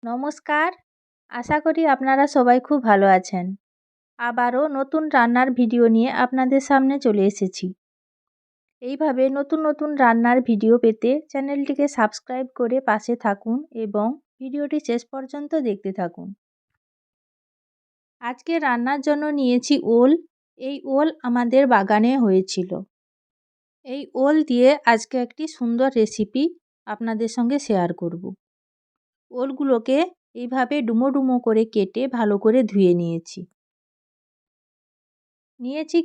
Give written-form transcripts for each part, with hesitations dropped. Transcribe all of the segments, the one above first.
নমস্কার। আশা করি আপনারা সবাই খুব ভালো আছেন। আবারও নতুন রান্নার ভিডিও নিয়ে আপনাদের সামনে চলে এসেছি। এইভাবে নতুন নতুন রান্নার ভিডিও পেতে চ্যানেলটিকে সাবস্ক্রাইব করে পাশে থাকুন এবং ভিডিওটি শেষ পর্যন্ত দেখতে থাকুন। আজকে রান্নার জন্য নিয়েছি ওল। এই ওল আমাদের বাগানে হয়েছিল। এই ওল দিয়ে আজকে একটি সুন্দর রেসিপি আপনাদের সঙ্গে শেয়ার করব। ওলগুলোকে এইভাবে ডুমো ডুমো করে কেটে ভালো করে ধুয়ে নিয়েছি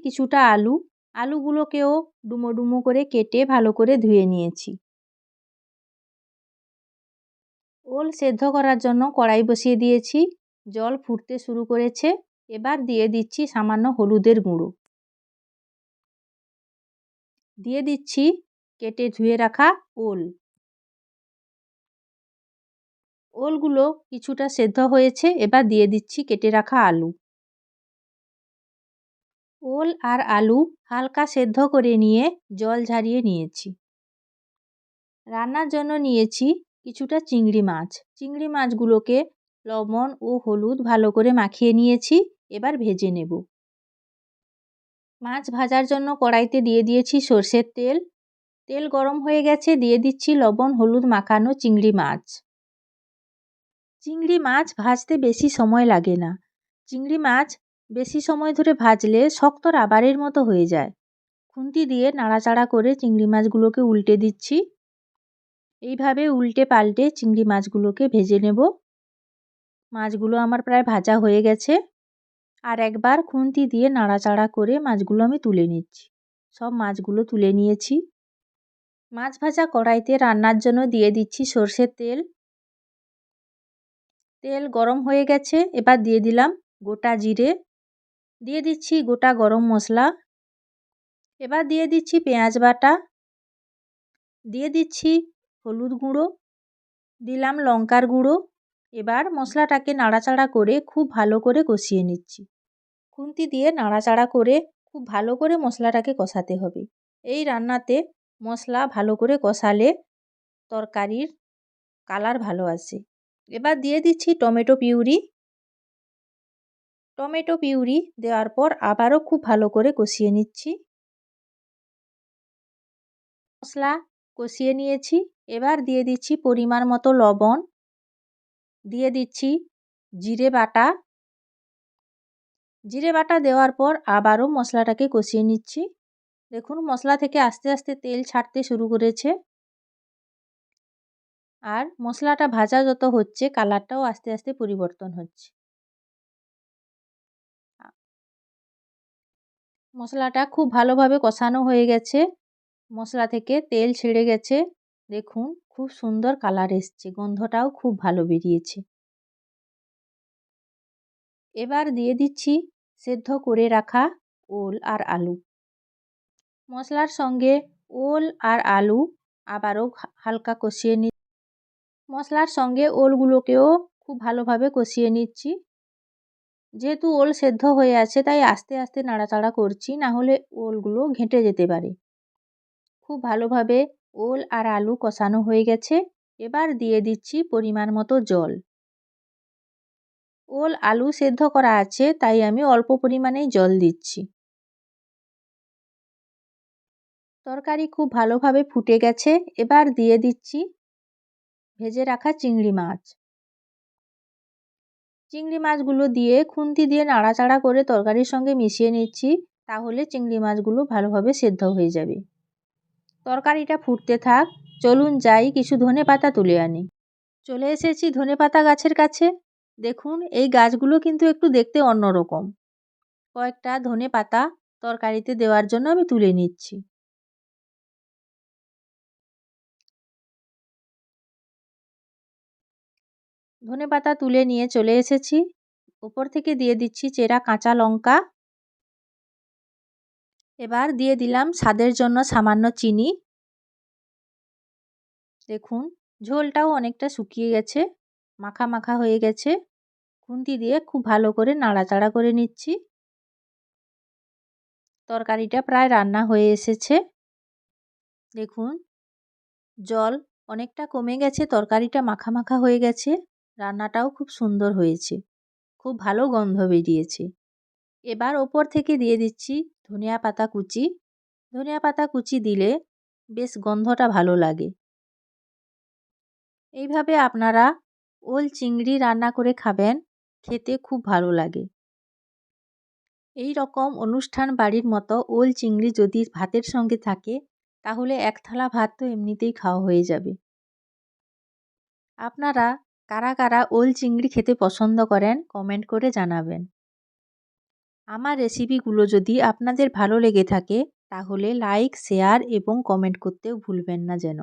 কিছুটা আলু। আলুগুলোকেও ডুমো ডুমো করে কেটে ভালো করে ধুয়ে নিয়েছি। ওল সেদ্ধ করার জন্য কড়াই বসিয়ে দিয়েছি। জল ফুটতে শুরু করেছে। এবার দিয়ে দিচ্ছি সামান্য হলুদের গুঁড়ো। দিয়ে দিচ্ছি কেটে ধুয়ে রাখা ওল। ওলগুলো কিছুটা সেদ্ধ হয়েছে। এবার দিয়ে দিচ্ছি কেটে রাখা আলু। ওল আর আলু হালকা সেদ্ধ করে নিয়ে জল ঝরিয়ে নিয়েছি। রান্নার জন্য নিয়েছি কিছুটা চিংড়ি মাছ। চিংড়ি মাছগুলোকে লবণ ও হলুদ ভালো করে মাখিয়ে নিয়েছি। এবার ভেজে নেব। মাছ ভাজার জন্য কড়াইতে দিয়ে দিয়েছি সর্ষের তেল। তেল গরম হয়ে গেছে, দিয়ে দিচ্ছি লবণ হলুদ মাখানো চিংড়ি মাছ। চিংড়ি মাছ ভাজতে বেশি সময় লাগে না। চিংড়ি মাছ বেশি সময় ধরে ভাজলে শক্ত রাবারের মতো হয়ে যায়। খুন্তি দিয়ে নাড়াচাড়া করে চিংড়ি মাছগুলোকে উল্টে দিচ্ছি। এইভাবে উল্টে পাল্টে চিংড়ি মাছগুলোকে ভেজে নেব। মাছগুলো আমার প্রায় ভাজা হয়ে গেছে। আর একবার খুন্তি দিয়ে নাড়াচাড়া করে মাছগুলো আমি তুলে নিচ্ছি। সব মাছগুলো তুলে নিয়েছি। মাছ ভাজা কড়াইতে রান্নার জন্য দিয়ে দিচ্ছি সর্ষের তেল। তেল গরম হয়ে গেছে। এবার দিয়ে দিলাম গোটা জিরে। দিয়ে দিচ্ছি গোটা গরম মশলা। এবার দিয়ে দিচ্ছি পেঁয়াজ বাটা। দিয়ে দিচ্ছি হলুদ গুঁড়ো। দিলাম লঙ্কার গুঁড়ো। এবার মশলাটাকে নাড়াচাড়া করে খুব ভালো করে কষিয়ে নিচ্ছি। খুন্তি দিয়ে নাড়াচাড়া করে খুব ভালো করে মশলাটাকে কষাতে হবে। এই রান্নাতে মশলা ভালো করে কষালে তরকারির কালার ভালো আসে। এবার দিয়ে দিচ্ছি টমেটো পিউরি। টমেটো পিউরি দেওয়ার পর আবারও খুব ভালো করে কষিয়ে নিচ্ছি। মশলা কষিয়ে নিয়েছি। এবার দিয়ে দিচ্ছি পরিমাণ মতো লবণ। দিয়ে দিচ্ছি জিরে বাটা। জিরে বাটা দেওয়ার পর আবারও মশলাটাকে কষিয়ে নিচ্ছি। দেখুন মশলা থেকে আস্তে আস্তে তেল ছাড়তে শুরু করেছে। আর মশলাটা ভাজা যত হচ্ছে কালারটাও আস্তে আস্তে পরিবর্তন হচ্ছে। মশলাটা খুব ভালোভাবে কষানো হয়ে গেছে। মশলা থেকে তেল ছেড়ে গেছে। দেখুন খুব সুন্দর কালার এসছে, গন্ধটাও খুব ভালো বেরিয়েছে। এবার দিয়ে দিচ্ছি সেদ্ধ করে রাখা ওল আর আলু। মশলার সঙ্গে ওল আর আলু আবারও হালকা কষিয়ে মশলার সঙ্গে ওলগুলোকেও খুব ভালোভাবে কষিয়ে নিচ্ছি। যেহেতু ওল সেদ্ধ হয়ে আছে তাই আস্তে আস্তে নাড়াচাড়া করছি, না হলে ওলগুলো ঘেঁটে যেতে পারে। খুব ভালোভাবে ওল আর আলু কষানো হয়ে গেছে। এবার দিয়ে দিচ্ছি পরিমাণ মতো জল। ওল আলু সেদ্ধ করা আছে তাই আমি অল্প পরিমাণেই জল দিচ্ছি। তরকারি খুব ভালোভাবে ফুটে গেছে। এবার দিয়ে দিচ্ছি ভেজে রাখা চিংড়ি মাছ। চিংড়ি মাছগুলো দিয়ে খুন্তি দিয়ে নাড়াচাড়া করে তরকারির সঙ্গে মিশিয়ে নিচ্ছি। তাহলে চিংড়ি মাছগুলো ভালোভাবে সেদ্ধ হয়ে যাবে। তরকারিটা ফুটতে থাক। চলুন যাই কিছু ধনেপাতা তুলে আনি। চলে এসেছি ধনেপাতা গাছের কাছে। দেখুন এই গাছগুলো কিন্তু একটু দেখতে অন্যরকম। কয়েকটা ধনেপাতা তরকারিতে দেওয়ার জন্য আমি তুলে নিচ্ছি। ধনেপাতা তুলে নিয়ে চলে এসেছি। উপর থেকে দিয়ে দিচ্ছি চেরা কাঁচা লঙ্কা। এবার দিয়ে দিলাম স্বাদের জন্য সামান্য চিনি। দেখুন ঝোলটাও অনেকটা শুকিয়ে গেছে, মাখা মাখা হয়ে গেছে। খুন্তি দিয়ে খুব ভালো করে নাড়াচাড়া করে নিচ্ছি। তরকারিটা প্রায় রান্না হয়ে এসেছে। দেখুন জল অনেকটা কমে গেছে, তরকারিটা মাখা মাখা হয়ে গেছে। রান্নাটাও খুব সুন্দর হয়েছে, খুব ভালো গন্ধ বেরিয়েছে। এবার ওপর থেকে দিয়ে দিচ্ছি ধনিয়া পাতা কুচি। ধনিয়া পাতা কুচি দিলে বেশ গন্ধটা ভালো লাগে। এইভাবে আপনারা ওল চিংড়ি রান্না করে খাবেন, খেতে খুব ভালো লাগে। এই রকম অনুষ্ঠান বাড়ির মতো ওল চিংড়ি যদি ভাতের সঙ্গে থাকে, তাহলে এক থালা ভাত তো এমনিতেই খাওয়া হয়ে যাবে। আপনারা কারা কারা ওল চিংড়ি খেতে পছন্দ করেন কমেন্ট করে জানাবেন। আমার রেসিপিগুলো যদি আপনাদের ভালো লেগে থাকে, তাহলে লাইক, শেয়ার এবং কমেন্ট করতেও ভুলবেন না যেন।